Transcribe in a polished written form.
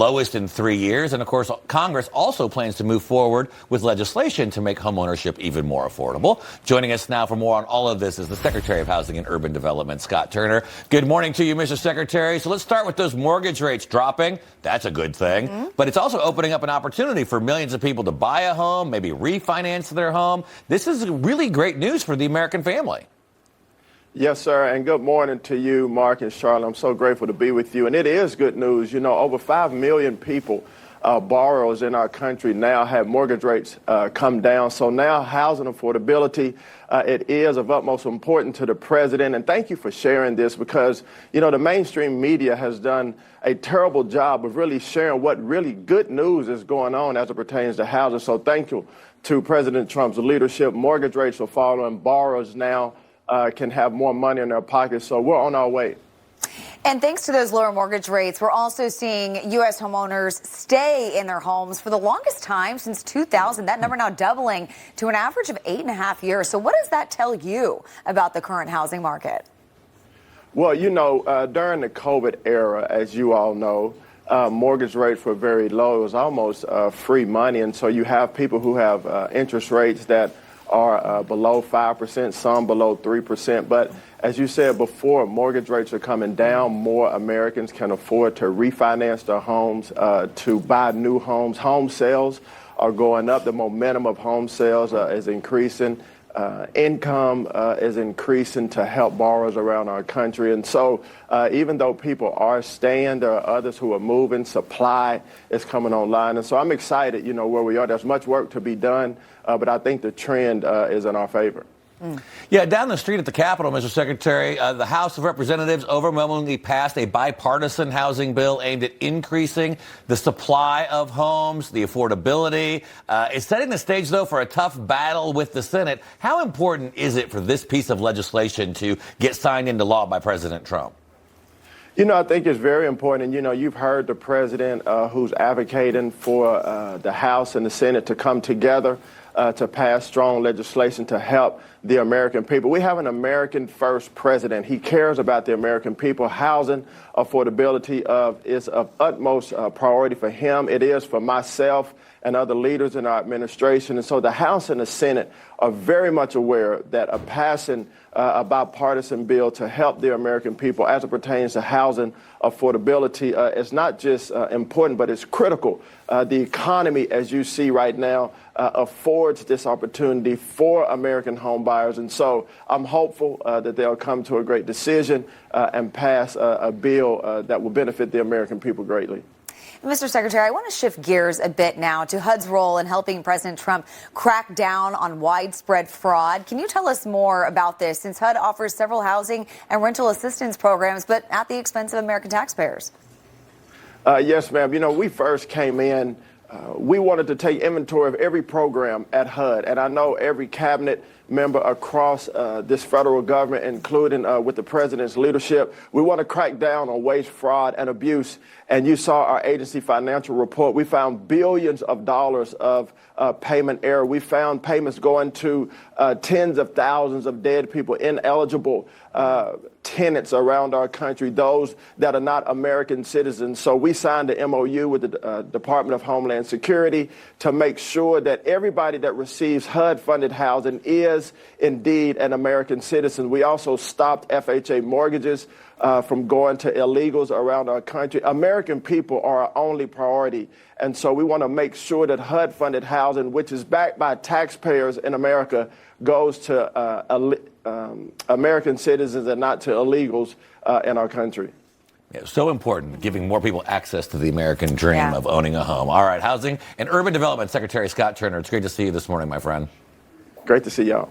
lowest in 3 years. And of course, Congress also plans to move forward with legislation to make homeownership even more affordable. Joining us now for more on all of this is the Secretary of Housing and Urban Development, Scott Turner. Good morning to you, Mr. Secretary. So let's start with those mortgage rates dropping. That's a good thing. But it's also opening up an opportunity for millions of people to buy a home, maybe refinance their home. This is really great news for the American family. Yes, sir, and good morning to you, Mark and Charlotte. I'm so grateful to be with you, and it is good news. You know, over 5 million people, borrowers in our country now have mortgage rates come down. So now housing affordability, it is of utmost importance to the president, and thank you for sharing this because, you know, the mainstream media has done a terrible job of really sharing what really good news is going on as it pertains to housing. So thank you to President Trump's leadership. Mortgage rates are falling, borrowers now can have more money in their pockets. So we're on our way. And thanks to those lower mortgage rates, we're also seeing U.S. homeowners stay in their homes for the longest time since 2000. That number now doubling to an average of 8.5 years. So what does that tell you about the current housing market? Well, you know, during the COVID era, as you all know, mortgage rates were very low. It was almost free money. And so you have people who have interest rates that are below 5%, some below 3%. But as you said before, mortgage rates are coming down. More Americans can afford to refinance their homes, to buy new homes. Home sales are going up. The momentum of home sales is increasing. Income is increasing to help borrowers around our country. And so even though people are staying, there are others who are moving. Supply is coming online. And so I'm excited, you know, where we are. There's much work to be done, but I think the trend is in our favor. Yeah, down the street at the Capitol, Mr. Secretary, the House of Representatives overwhelmingly passed a bipartisan housing bill aimed at increasing the supply of homes, the affordability. It's setting the stage, though, for a tough battle with the Senate. How important is it for this piece of legislation to get signed into law by President Trump? You know, I think it's very important. And, you know, you've heard the president who's advocating for the House and the Senate to come together to pass strong legislation to help the American people. We have an American-first president. He cares about the American people. Housing affordability is of utmost priority for him. It is for myself and other leaders in our administration. And so the House and the Senate are very much aware that passing a bipartisan bill to help the American people as it pertains to housing affordability is not just important, but it's critical. The economy, as you see right now, affords this opportunity for American home buyers. And so I'm hopeful that they'll come to a great decision and pass a bill that will benefit the American people greatly. Mr. Secretary, I want to shift gears a bit now to HUD's role in helping President Trump crack down on widespread fraud. Can you tell us more about this, since HUD offers several housing and rental assistance programs, but at the expense of American taxpayers? Yes, ma'am. You know, we first came in, we wanted to take inventory of every program at HUD, and I know every cabinet member across this federal government, including with the president's leadership. We want to crack down on waste, fraud, and abuse. And you saw our agency financial report. We found billions of dollars of payment error. We found payments going to tens of thousands of dead people, ineligible tenants around our country, those that are not American citizens. So we signed an MOU with the Department of Homeland Security to make sure that everybody that receives HUD-funded housing is indeed an American citizen. We also stopped FHA mortgages from going to illegals around our country. American people are our only priority. And so we want to make sure that HUD-funded housing, which is backed by taxpayers in America, goes to American citizens and not to illegals in our country. Yeah, so important, giving more people access to the American dream of owning a home. All right, Housing and Urban Development Secretary Scott Turner, it's great to see you this morning, my friend. Great to see y'all.